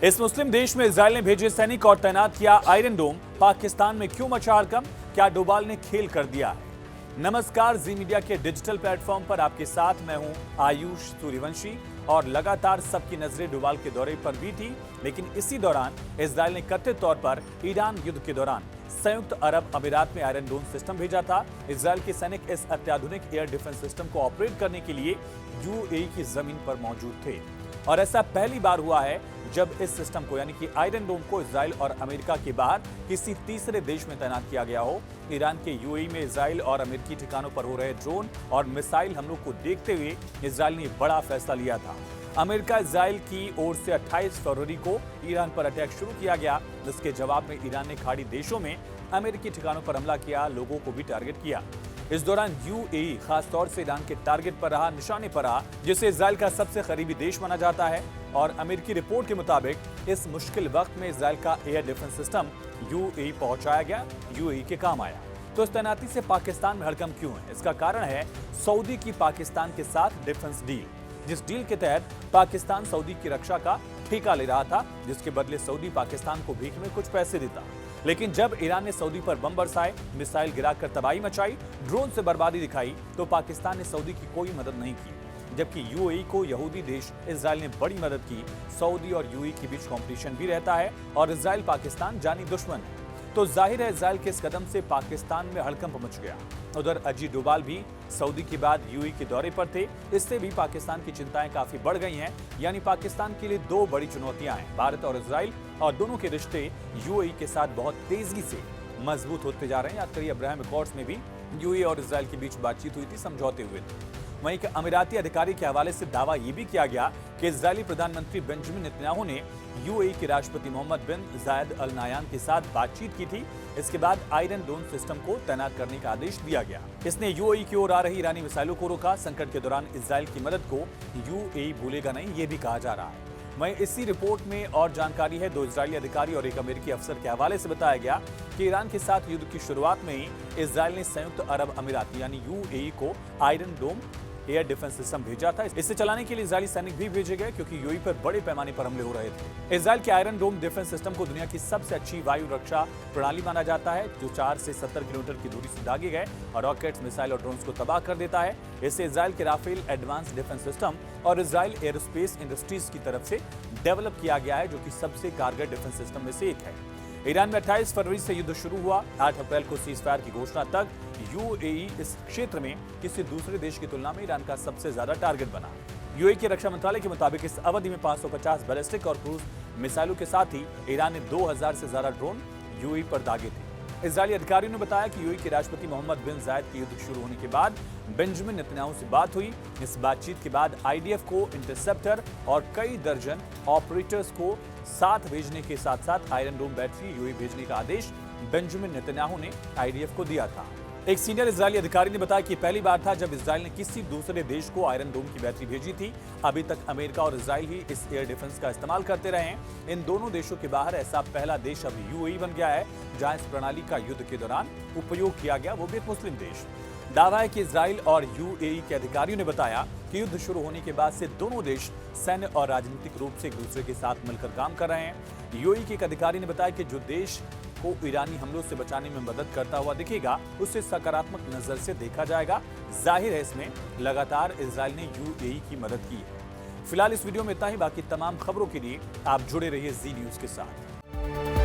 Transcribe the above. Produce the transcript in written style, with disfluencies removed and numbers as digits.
इस मुस्लिम देश में इजराइल ने भेजे सैनिक और तैनात किया आयरन डोम। पाकिस्तान में क्यों मचा हड़कंप? क्या डोभाल ने खेल कर दिया है? नमस्कार, जी मीडिया के डिजिटल प्लेटफॉर्म पर आपके साथ मैं हूं आयुष सूर्यवंशी और लगातार सबकी नजरें डोभाल के दौरे पर भी थी। लेकिन इसी दौरान इजराइल ने कथित तौर पर ईरान युद्ध के दौरान संयुक्त अरब अमीरात में आयरन डोम सिस्टम भेजा था। इजराइल के सैनिक इस अत्याधुनिक एयर डिफेंस सिस्टम को ऑपरेट करने के लिए यूएई की जमीन पर मौजूद थे और ऐसा पहली बार हुआ है जब इस सिस्टम को यानी कि आयरन डोम को इजराइल और अमेरिका के बाहर किसी तीसरे देश में तैनात किया गया हो। ईरान के यूएई में इजराइल और अमेरिकी ठिकानों पर हो रहे ड्रोन और मिसाइल हमलों को देखते हुए इजराइल ने बड़ा फैसला लिया था। अमेरिका इजराइल की ओर से 28 फरवरी को ईरान पर अटैक शुरू किया गया, जिसके जवाब में ईरान ने खाड़ी देशों में अमेरिकी ठिकानों पर हमला किया, लोगों को भी टारगेट किया। इस दौरान यूएई खासतौर से ईरान के टारगेट पर रहा, निशाने पर रहा, जिसे इजराइल का सबसे करीबी देश माना जाता है। और अमेरिकी रिपोर्ट के मुताबिक इस मुश्किल वक्त में इजराइल का एयर डिफेंस सिस्टम यूएई पहुंचाया गया, यूएई के काम आया। तो इस तैनाती से पाकिस्तान में हड़कंप क्यों है? इसका कारण है सऊदी की पाकिस्तान के साथ डिफेंस डील, जिस डील के तहत पाकिस्तान सऊदी की रक्षा का ठेका ले रहा था, जिसके बदले सऊदी पाकिस्तान को भीख में कुछ पैसे देता। लेकिन जब ईरान ने सऊदी पर बम बरसाए, मिसाइल गिराकर तबाही मचाई, ड्रोन से बर्बादी दिखाई, तो पाकिस्तान ने सऊदी की कोई मदद नहीं की। जबकि यूएई को यहूदी देश इजराइल ने बड़ी मदद की। सऊदी और यूएई के बीच कंपटीशन भी रहता है और इजराइल पाकिस्तान जानी दुश्मन है, तो जाहिर है इजराइल के इस कदम से पाकिस्तान में हड़कंप मच गया। उधर अजीत डोभाल भी सऊदी के बाद यूएई के दौरे पर थे। इससे भी पाकिस्तान की चिंताएं काफी बढ़ गई हैं। यानी पाकिस्तान के लिए दो बड़ी चुनौतियां हैं, भारत और इजराइल, और दोनों के रिश्ते यूएई के साथ बहुत तेजी से मजबूत होते जा रहे हैं। याद करिए अब्राहम अकॉर्ड्स में भी यूएई और इजराइल के बीच बातचीत हुई थी, समझौते हुए थे। वहीं एक अमीराती अधिकारी के हवाले से दावा यह भी किया गया कि इजरायली प्रधानमंत्री बेंजामिन नेतन्याहू ने यूएई के राष्ट्रपति मोहम्मद बिन जायद अल नाह्यान के साथ बातचीत की थी। इसके बाद आयरन डोम सिस्टम को तैनात करने का आदेश दिया गया। इसने यूएई की ओर आ रही ईरानी मिसाइलों को रोका। संकट के दौरान इजराइल की मदद को यूएई भूलेगा नहीं, ये भी कहा जा रहा है। वहीं इसी रिपोर्ट में और जानकारी है, दो इजरायली अधिकारी और एक अमेरिकी अफसर के हवाले से बताया गया कि ईरान के साथ युद्ध की शुरुआत में ही इजराइल ने संयुक्त अरब अमीरात यानी यूएई को आयरन डोम एयर डिफेंस सिस्टम भेजा था। इसे चलाने के लिए इजरायली सैनिक भी भेजे गए, क्योंकि यूएई पर बड़े पैमाने पर हमले हो रहे थे। इजराइल के आयरन डोम डिफेंस सिस्टम को दुनिया की सबसे अच्छी वायु रक्षा प्रणाली माना जाता है, जो 4 से 70 किलोमीटर की दूरी से दागे गए और रॉकेट्स, मिसाइल और ड्रोन्स को तबाह कर देता है। इसे इजराइल के राफेल एडवांस डिफेंस सिस्टम और इजराइल एरोस्पेस इंडस्ट्रीज की तरफ से डेवलप किया गया है, जो कि सबसे कारगर डिफेंस सिस्टम में से एक है। ईरान में 28 फरवरी से युद्ध शुरू हुआ। 8 अप्रैल को सीजफायर की घोषणा तक यूएई इस क्षेत्र में किसी दूसरे देश की तुलना में ईरान का सबसे ज्यादा टारगेट बना। यूएई के रक्षा मंत्रालय के मुताबिक इस अवधि में 550 बैलिस्टिक और क्रूज मिसाइलों के साथ ही ईरान ने 2000 से ज्यादा ड्रोन यूएई पर दागे थे। इजरायली अधिकारियों ने बताया कि यूएई के राष्ट्रपति मोहम्मद बिन जायद के युद्ध शुरू होने के बाद बेंजामिन नेतन्याहू से बात हुई। इस बातचीत के बाद आईडीएफ को इंटरसेप्टर और कई दर्जन ऑपरेटर्स को साथ भेजने के साथ साथ आयरन डोम बैटरी यूएई भेजने का आदेश बेंजामिन नेतन्याहू ने आईडीएफ को दिया था। एक सीनियर इजरायली अधिकारी ने बताया कि पहली बार था जब इजराइल ने किसी दूसरे देश को आयरन डोम की बैटरी भेजी थी। अभी तक अमेरिका और इजराइल ही इस एयर डिफेंस का इस्तेमाल करते रहे हैं। इन दोनों देशों के बाहर ऐसा पहला देश अब यूएई बन गया है, जहां इस प्रणाली का युद्ध के दौरान उपयोग किया गया, वो भी एक मुस्लिम देश। दावा है कि इजराइल और यूएई के अधिकारियों ने बताया कि युद्ध शुरू होने के बाद से दोनों देश सैन्य और राजनीतिक रूप से एक दूसरे के साथ मिलकर काम कर रहे हैं। यूएई के एक अधिकारी ने बताया कि जो देश को ईरानी हमलों से बचाने में मदद करता हुआ दिखेगा, उसे सकारात्मक नजर से देखा जाएगा। जाहिर है इसमें लगातार इजराइल ने यूएई की मदद की है। फिलहाल इस वीडियो में इतना ही। बाकी तमाम खबरों के लिए आप जुड़े रहिए जी न्यूज के साथ।